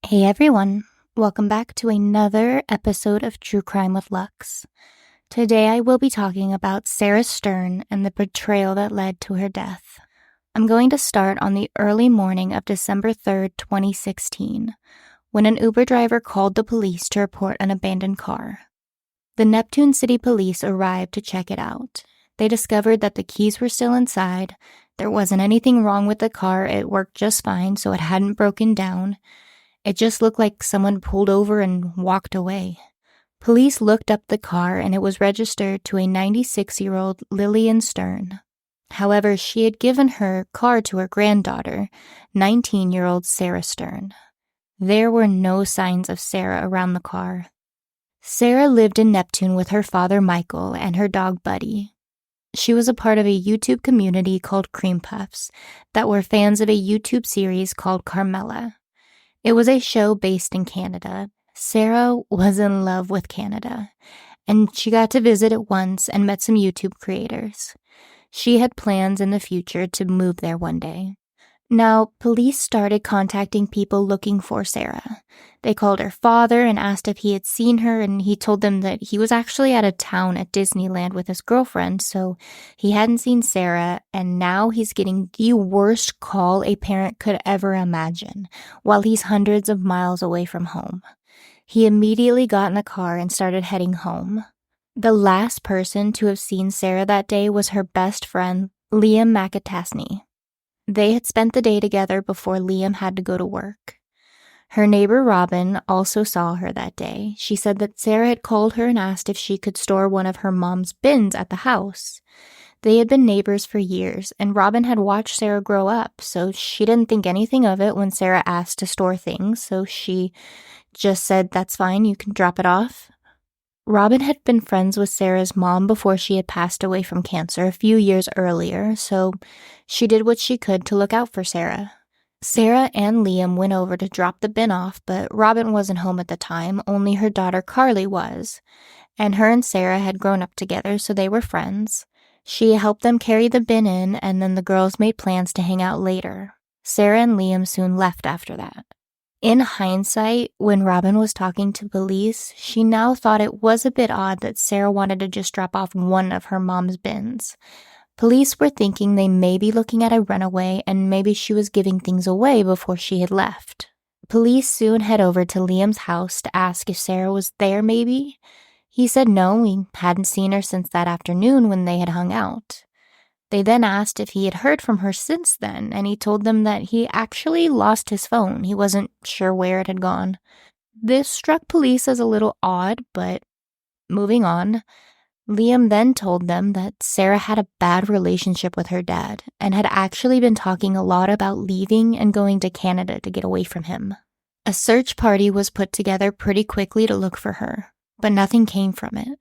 Hey everyone, welcome back to another episode of True Crime with Lux. Today I will be talking about Sarah Stern and the betrayal that led to her death. I'm going to start on the early morning of December 3rd, 2016, when an Uber driver called the police to report an abandoned car. The Neptune City police arrived to check it out. They discovered that the keys were still inside, there wasn't anything wrong with the car, it worked just fine, so it hadn't broken down. It just looked like someone pulled over and walked away. Police looked up the car and it was registered to a 96-year-old Lillian Stern. However, she had given her car to her granddaughter, 19-year-old Sarah Stern. There were no signs of Sarah around the car. Sarah lived in Neptune with her father Michael and her dog Buddy. She was a part of a YouTube community called Cream Puffs that were fans of a YouTube series called Carmela. It was a show based in Canada. Sarah was in love with Canada, and she got to visit it once and met some YouTube creators. She had plans in the future to move there one day. Now, police started contacting people looking for Sarah. They called her father and asked if he had seen her, and he told them that he was actually out of town at Disneyland with his girlfriend, so he hadn't seen Sarah, and now he's getting the worst call a parent could ever imagine, while he's hundreds of miles away from home. He immediately got in the car and started heading home. The last person to have seen Sarah that day was her best friend, Liam McAtasney. They had spent the day together before Liam had to go to work. Her neighbor Robin also saw her that day. She said that Sarah had called her and asked if she could store one of her mom's bins at the house. They had been neighbors for years, and Robin had watched Sarah grow up, so she didn't think anything of it when Sarah asked to store things, so she just said, "That's fine, you can drop it off." Robin had been friends with Sarah's mom before she had passed away from cancer a few years earlier, so she did what she could to look out for Sarah. Sarah and Liam went over to drop the bin off, but Robin wasn't home at the time, only her daughter Carly was. And her and Sarah had grown up together, so they were friends. She helped them carry the bin in, and then the girls made plans to hang out later. Sarah and Liam soon left after that. In hindsight, when Robin was talking to police, she now thought it was a bit odd that Sarah wanted to just drop off one of her mom's bins. Police were thinking they may be looking at a runaway and maybe she was giving things away before she had left. Police soon head over to Liam's house to ask if Sarah was there maybe. He said no, he hadn't seen her since that afternoon when they had hung out. They then asked if he had heard from her since then, and he told them that he actually lost his phone. He wasn't sure where it had gone. This struck police as a little odd, but moving on. Liam then told them that Sarah had a bad relationship with her dad and had actually been talking a lot about leaving and going to Canada to get away from him. A search party was put together pretty quickly to look for her, but nothing came from it.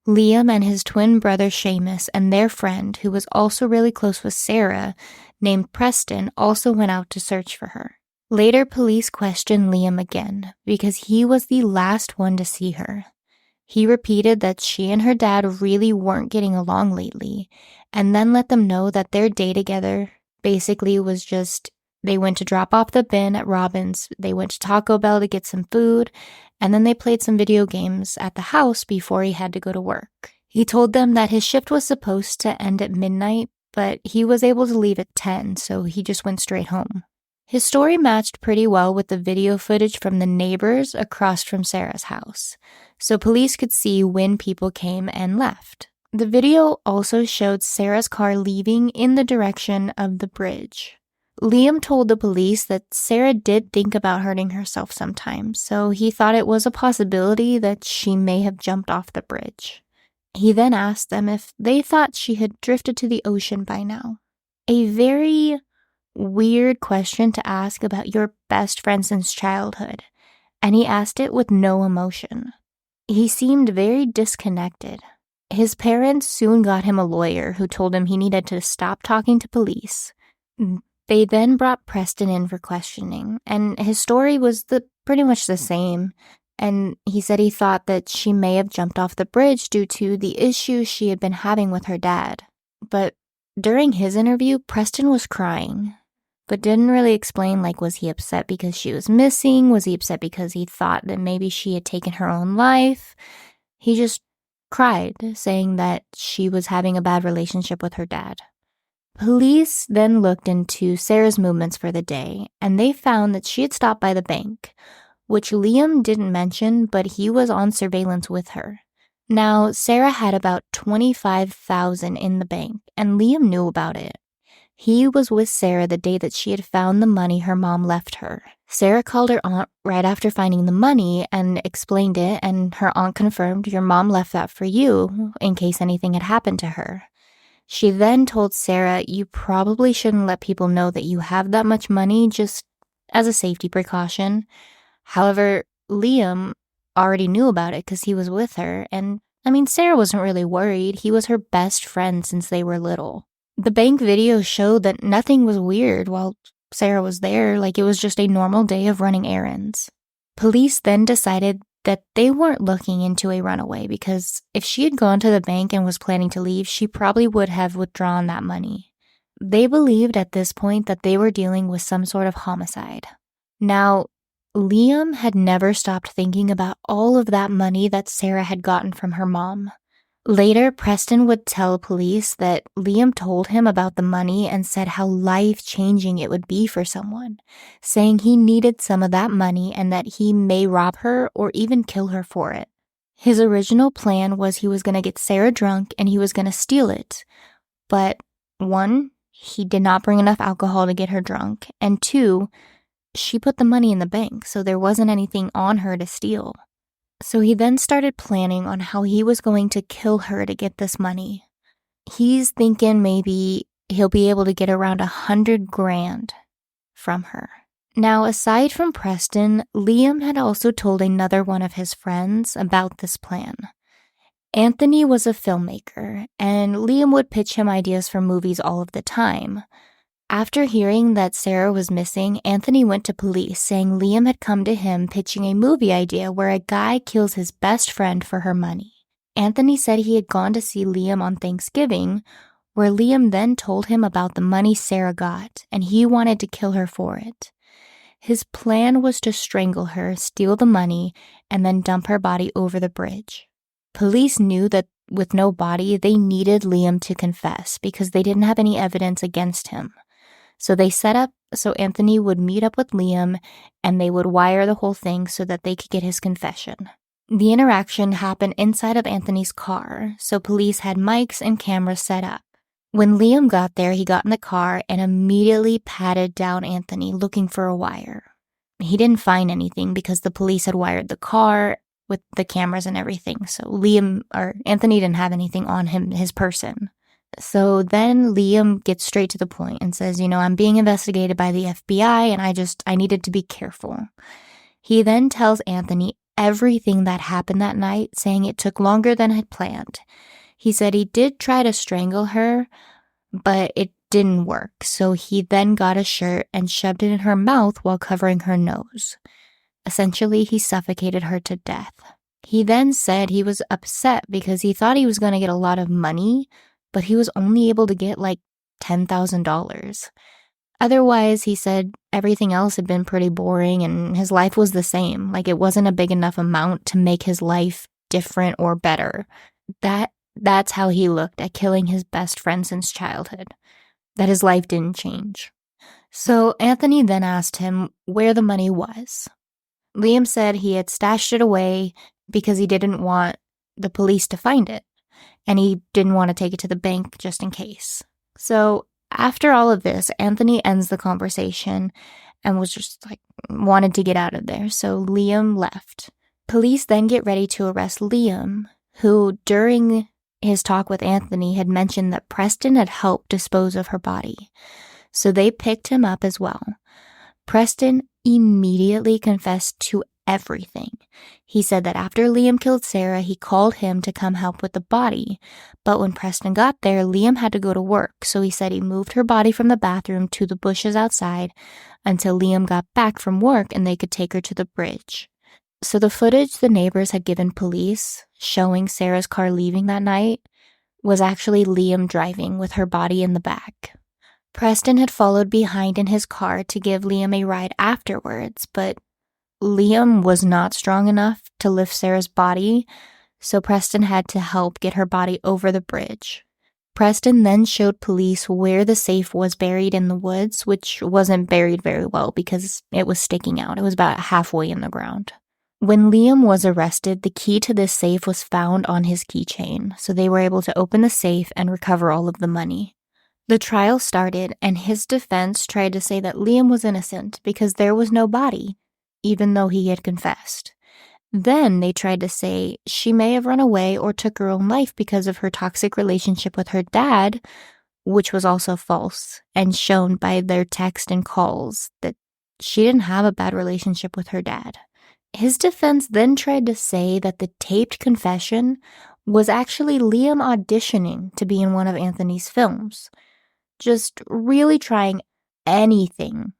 Liam and his twin brother Seamus and their friend, who was also really close with Sarah, named Preston, also went out to search for her. Later, police questioned Liam again because he was the last one to see her. He repeated that she and her dad really weren't getting along lately, and then let them know that their day together basically was just they went to drop off the bin at Robin's, they went to Taco Bell to get some food, and then they played some video games at the house before he had to go to work. He told them that his shift was supposed to end at midnight, but he was able to leave at 10, so he just went straight home. His story matched pretty well with the video footage from the neighbors across from Sarah's house, so police could see when people came and left. The video also showed Sarah's car leaving in the direction of the bridge. Liam told the police that Sarah did think about hurting herself sometimes, so he thought it was a possibility that she may have jumped off the bridge. He then asked them if they thought she had drifted to the ocean by now. A very weird question to ask about your best friend since childhood, and he asked it with no emotion. He seemed very disconnected. His parents soon got him a lawyer who told him he needed to stop talking to police. They then brought Preston in for questioning, and his story was pretty much the same, and he said he thought that she may have jumped off the bridge due to the issues she had been having with her dad. But during his interview, Preston was crying. but didn't really explain, like, was he upset because she was missing? Was he upset because he thought that maybe she had taken her own life? He just cried, saying that she was having a bad relationship with her dad. Police then looked into Sarah's movements for the day, and they found that she had stopped by the bank, which Liam didn't mention, but he was on surveillance with her. Now, Sarah had about $25,000 in the bank, and Liam knew about it. He was with Sarah the day that she had found the money her mom left her. Sarah called her aunt right after finding the money and explained it, and her aunt confirmed, "Your mom left that for you in case anything had happened to her." She then told Sarah, "You probably shouldn't let people know that you have that much money, just as a safety precaution." However, Liam already knew about it because he was with her, and Sarah wasn't really worried. He was her best friend since they were little. The bank video showed that nothing was weird while Sarah was there, like it was just a normal day of running errands. Police then decided that they weren't looking into a runaway because if she had gone to the bank and was planning to leave, she probably would have withdrawn that money. They believed at this point that they were dealing with some sort of homicide. Now, Liam had never stopped thinking about all of that money that Sarah had gotten from her mom. Later, Preston would tell police that Liam told him about the money and said how life-changing it would be for someone, saying he needed some of that money and that he may rob her or even kill her for it. His original plan was he was going to get Sarah drunk and he was going to steal it. But 1, he did not bring enough alcohol to get her drunk, and 2, she put the money in the bank, so there wasn't anything on her to steal. So he then started planning on how he was going to kill her to get this money. He's thinking maybe he'll be able to get around $100,000 from her. Now, aside from Preston, Liam had also told another one of his friends about this plan. Anthony was a filmmaker, and Liam would pitch him ideas for movies all of the time. After hearing that Sarah was missing, Anthony went to police, saying Liam had come to him pitching a movie idea where a guy kills his best friend for her money. Anthony said he had gone to see Liam on Thanksgiving, where Liam then told him about the money Sarah got, and he wanted to kill her for it. His plan was to strangle her, steal the money, and then dump her body over the bridge. Police knew that with no body, they needed Liam to confess because they didn't have any evidence against him. So they set up so Anthony would meet up with Liam and they would wire the whole thing so that they could get his confession. The interaction happened inside of Anthony's car, so police had mics and cameras set up. When Liam got there, he got in the car and immediately patted down Anthony looking for a wire. He didn't find anything because the police had wired the car with the cameras and everything, so Anthony didn't have anything on him, his person. So then Liam gets straight to the point and says, "I'm being investigated by the FBI and I needed to be careful." He then tells Anthony everything that happened that night, saying it took longer than had planned. He said he did try to strangle her, but it didn't work. So he then got a shirt and shoved it in her mouth while covering her nose. Essentially, he suffocated her to death. He then said he was upset because he thought he was going to get a lot of money, but he was only able to get like $10,000. Otherwise, he said everything else had been pretty boring and his life was the same. Like it wasn't a big enough amount to make his life different or better. That's how he looked at killing his best friend since childhood, that his life didn't change. So Anthony then asked him where the money was. Liam said he had stashed it away because he didn't want the police to find it, and he didn't want to take it to the bank just in case. So after all of this, Anthony ends the conversation and was just wanted to get out of there, so Liam left. Police then get ready to arrest Liam, who during his talk with Anthony had mentioned that Preston had helped dispose of her body. So they picked him up as well. Preston immediately confessed to everything. He said that after Liam killed Sarah, he called him to come help with the body. But when Preston got there, Liam had to go to work, so he said he moved her body from the bathroom to the bushes outside until Liam got back from work and they could take her to the bridge. So the footage the neighbors had given police showing Sarah's car leaving that night was actually Liam driving with her body in the back. Preston had followed behind in his car to give Liam a ride afterwards, but Liam was not strong enough to lift Sarah's body, so Preston had to help get her body over the bridge. Preston then showed police where the safe was buried in the woods, which wasn't buried very well because it was sticking out. It was about halfway in the ground. When Liam was arrested, the key to this safe was found on his keychain, so they were able to open the safe and recover all of the money. The trial started, and his defense tried to say that Liam was innocent because there was no body, even though he had confessed. Then they tried to say she may have run away or took her own life because of her toxic relationship with her dad, which was also false, and shown by their text and calls that she didn't have a bad relationship with her dad. His defense then tried to say that the taped confession was actually Liam auditioning to be in one of Anthony's films, just really trying anything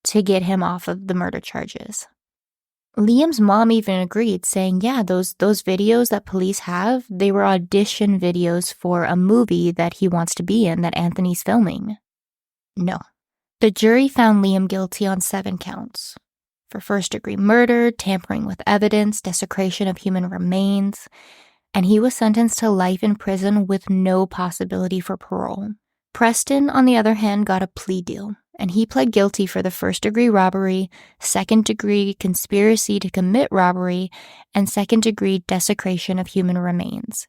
to get him off of the murder charges. Liam's mom even agreed, saying, yeah, those videos that police have, they were audition videos for a movie that he wants to be in that Anthony's filming. No. The jury found Liam guilty on 7 counts. For first-degree murder, tampering with evidence, desecration of human remains, and he was sentenced to life in prison with no possibility for parole. Preston, on the other hand, got a plea deal, and he pled guilty for the first-degree robbery, second-degree conspiracy to commit robbery, and second-degree desecration of human remains.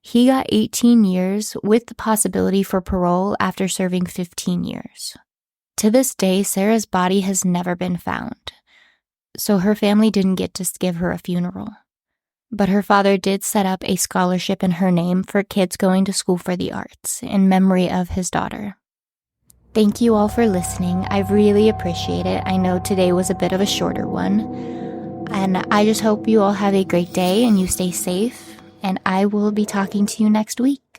He got 18 years with the possibility for parole after serving 15 years. To this day, Sarah's body has never been found, so her family didn't get to give her a funeral. But her father did set up a scholarship in her name for kids going to school for the arts in memory of his daughter. Thank you all for listening. I really appreciate it. I know today was a bit of a shorter one. And I just hope you all have a great day and you stay safe. And I will be talking to you next week.